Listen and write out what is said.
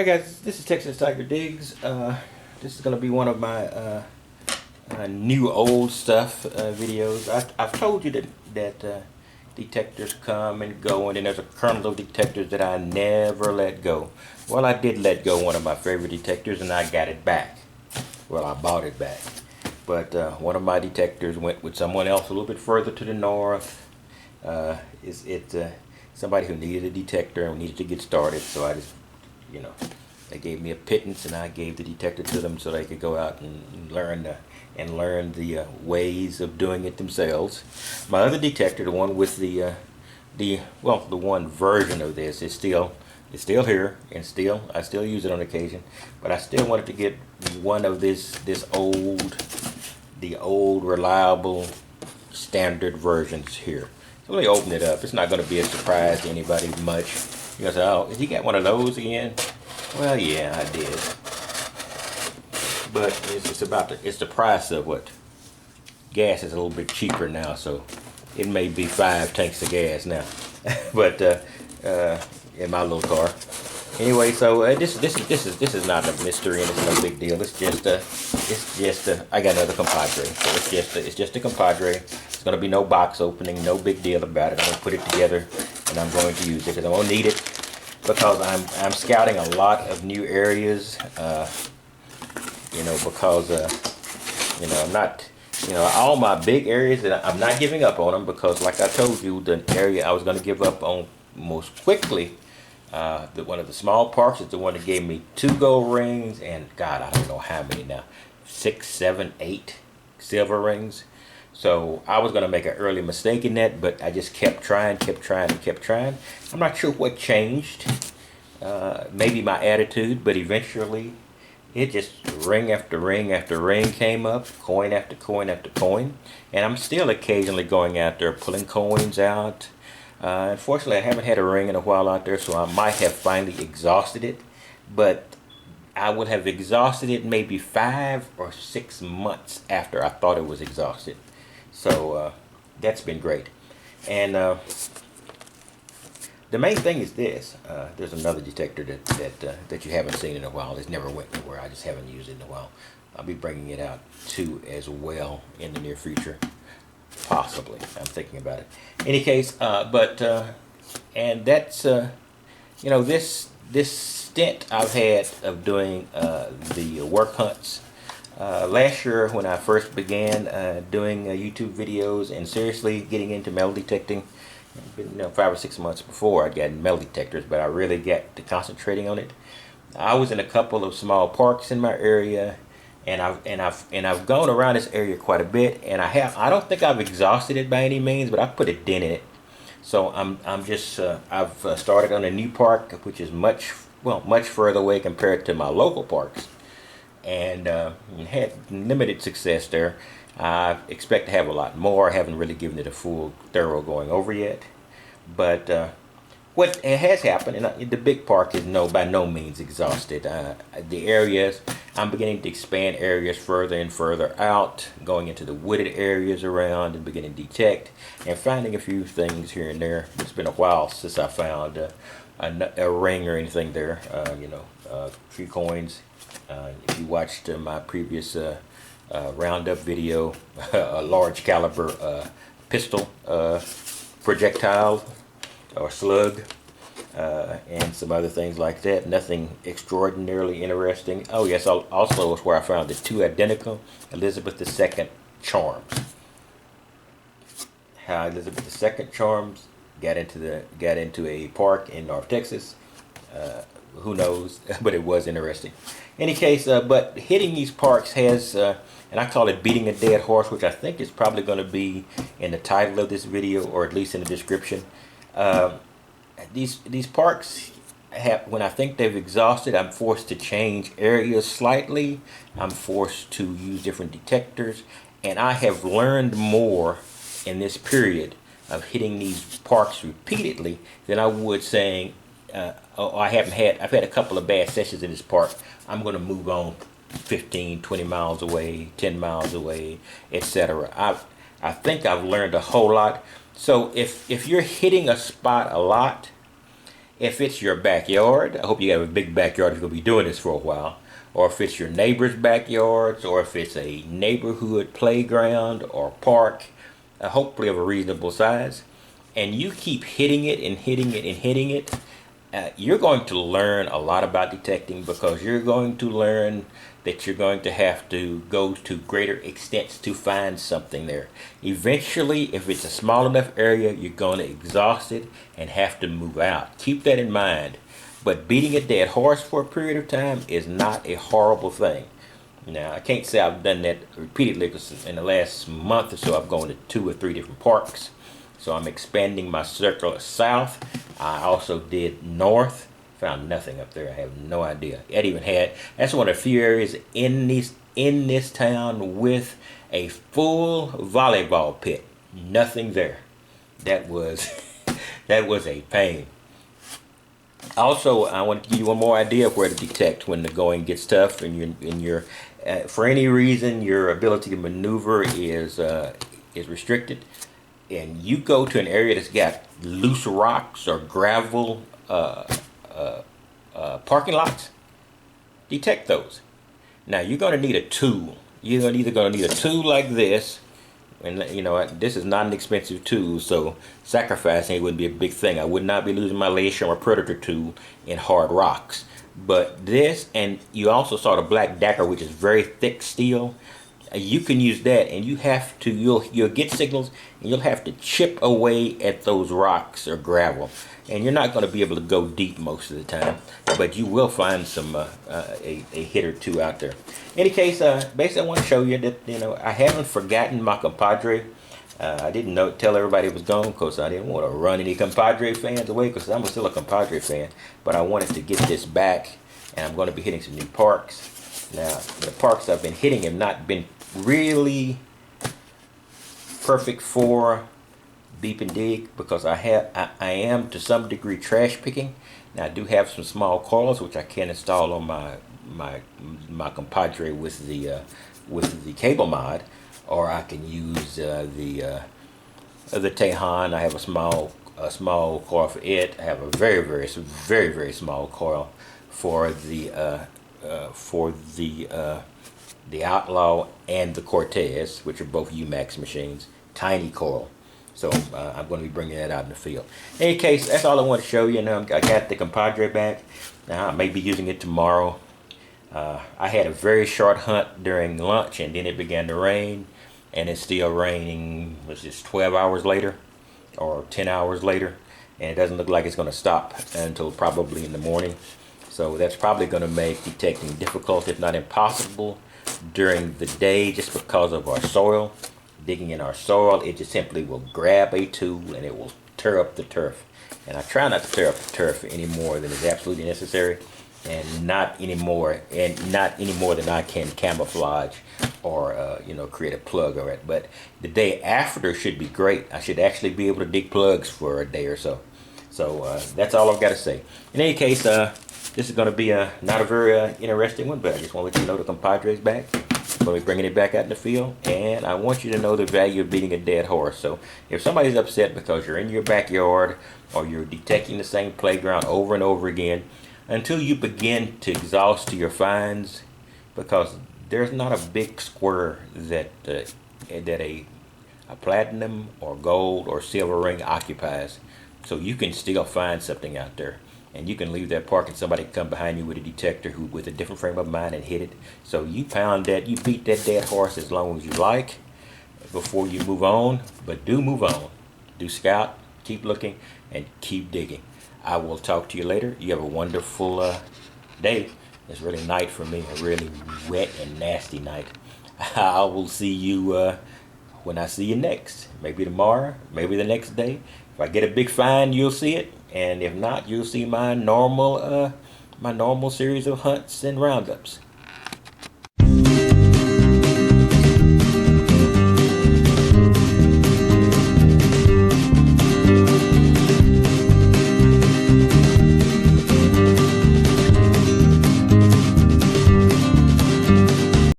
Hi guys, this is Texas Tiger Diggs. This is going to be one of my new old stuff videos. I've told you that detectors come and go, and then there's a kernel of detectors that I never let go. Well, I did let go one of my favorite detectors, and I got it back. Well, I bought it back. But one of my detectors went with someone else a little bit further to the north. Somebody who needed a detector and needed to get started, so I just, they gave me a pittance, and I gave the detector to them so they could go out and learn the ways of doing it themselves. My other detector, the one with the one version of this, is still here, and I still use it on occasion. But I still wanted to get one of the old reliable standard versions here. So let me open it up. It's not going to be a surprise to anybody much. You guys say, "Oh, did you get one of those again?" Well, yeah, I did. But it's the price of what gas is a little bit cheaper now, so it may be 5 tanks of gas now. But in my little car. Anyway, so this is not a mystery, and it's no big deal. It's just I got another compadre. So it's just a compadre. It's gonna be no box opening, no big deal about it. I'm gonna put it together, and I'm going to use it because I'm gonna need it, because I'm scouting a lot of new areas. Because I'm not, all my big areas, that I'm not giving up on them, because like I told you, the area I was going to give up on most quickly, one of the small parks, is the one that gave me 2 gold rings, and God, I don't know how many now, 6, 7, 8 silver rings. So I was going to make an early mistake in that, but I just kept trying. I'm not sure what changed. Maybe my attitude, but eventually it just ring after ring after ring came up, coin after coin after coin, and I'm still occasionally going out there pulling coins out. Unfortunately, I haven't had a ring in a while out there, so I might have finally exhausted it, but I would have exhausted it maybe 5 or 6 months after I thought it was exhausted. So that's been great. And the main thing is this. There's another detector that you haven't seen in a while. It's never went anywhere. I just haven't used it in a while. I'll be bringing it out too as well in the near future. Possibly. I'm thinking about it. Any case, and that's, this stint I've had of doing the work hunts. Last year, when I first began doing YouTube videos and seriously getting into metal detecting, 5 or 6 months before I'd gotten metal detectors, but I really got to concentrating on it. I was in a couple of small parks in my area, and I've gone around this area quite a bit, and I don't think I've exhausted it by any means, but I put a dent in it. So I've started on a new park, which is much further away compared to my local parks, and had limited success there. I expect to have a lot more. I haven't really given it a full thorough going over yet, but what has happened, and the big park is by no means exhausted. The areas, I'm beginning to expand areas further and further out, going into the wooded areas around and beginning to detect and finding a few things here and there. It's been a while since I found a ring or anything there. A few coins. If you watched my previous roundup video, a large caliber pistol projectile or slug, and some other things like that. Nothing extraordinarily interesting. Oh yes, also is where I found the 2 identical Elizabeth II charms. How Elizabeth II charms got into a park in North Texas. Who knows? But it was interesting. Any case, but hitting these parks has, and I call it beating a dead horse, which I think is probably going to be in the title of this video, or at least in the description. These parks when I think they've exhausted, I'm forced to change areas slightly. I'm forced to use different detectors, and I have learned more in this period of hitting these parks repeatedly than I would saying, I've had a couple of bad sessions in this park. I'm going to move on 15, 20 miles away, 10 miles away, etc. I think I've learned a whole lot. So if you're hitting a spot a lot, If it's your backyard, I hope you have a big backyard if you're going to be doing this for a while, or if it's your neighbor's backyards, or if it's a neighborhood playground or park, hopefully of a reasonable size, and you keep hitting it and hitting it and hitting it, you're going to learn a lot about detecting, because you're going to learn that you're going to have to go to greater extents to find something there. Eventually, if it's a small enough area, you're going to exhaust it and have to move out. Keep that in mind. But beating a dead horse for a period of time is not a horrible thing. Now, I can't say I've done that repeatedly, because in the last month or so I've gone to 2 or 3 different parks. So I'm expanding my circle south. I also did north. Found nothing up there. I have no idea. That's one of the few areas in this town with a full volleyball pit. Nothing there. That was that was a pain. Also, I want to give you one more idea of where to detect when the going gets tough and you're for any reason your ability to maneuver is restricted, and you go to an area that's got loose rocks or gravel parking lots. Detect those. Now you're going to need a tool. You're either going to need a tool like this, and this is not an expensive tool, so sacrificing it wouldn't be a big thing. I would not be losing my laser or predator tool in hard rocks. But this, and you also saw the black dagger, which is very thick steel. You can use that, and you'll get signals, and you'll have to chip away at those rocks or gravel, and you're not going to be able to go deep most of the time, but you will find some a hit or two out there. In any case, basically I want to show you that I haven't forgotten my compadre. I didn't tell everybody it was gone, because I didn't want to run any compadre fans away, because I'm still a compadre fan, but I wanted to get this back, and I'm going to be hitting some new parks. Now, the parks I've been hitting have not been really perfect for beep and dig, because I am to some degree trash picking. Now I do have some small coils which I can install on my compadre with the cable mod, or I can use the Tejon. I have a small coil for it. I have a very small coil for the Outlaw and the Cortez, which are both UMAX machines. Tiny coil. So I'm going to be bringing that out in the field. In any case, that's all I want to show you. I got the compadre back. Now I may be using it tomorrow. I had a very short hunt during lunch, and then it began to rain, and it's still raining. It's just 12 hours later or 10 hours later, and it doesn't look like it's going to stop until probably in the morning. So that's probably going to make detecting difficult, if not impossible, during the day, just because of our soil. Digging in our soil, it just simply will grab a tool and it will tear up the turf. And I try not to tear up the turf any more than is absolutely necessary, and not any more than I can camouflage or create a plug or it. But the day after should be great. I should actually be able to dig plugs for a day or so. So that's all I've got to say. In any case, this is going to be not a very interesting one, but I just want to let you know the compadre's back. I'm going to be bringing it back out in the field, and I want you to know the value of beating a dead horse. So if somebody's upset because you're in your backyard or you're detecting the same playground over and over again, until you begin to exhaust your finds, because there's not a big square that a platinum or gold or silver ring occupies. So you can still find something out there. And you can leave that park and somebody can come behind you with a detector with a different frame of mind and hit it. So you beat that dead horse as long as you like before you move on. But do move on. Do scout, keep looking, and keep digging. I will talk to you later. You have a wonderful day. It's really night for me, a really wet and nasty night. I will see you when I see you next. Maybe tomorrow, maybe the next day. If I get a big find, you'll see it. And if not, you'll see my normal series of hunts and roundups.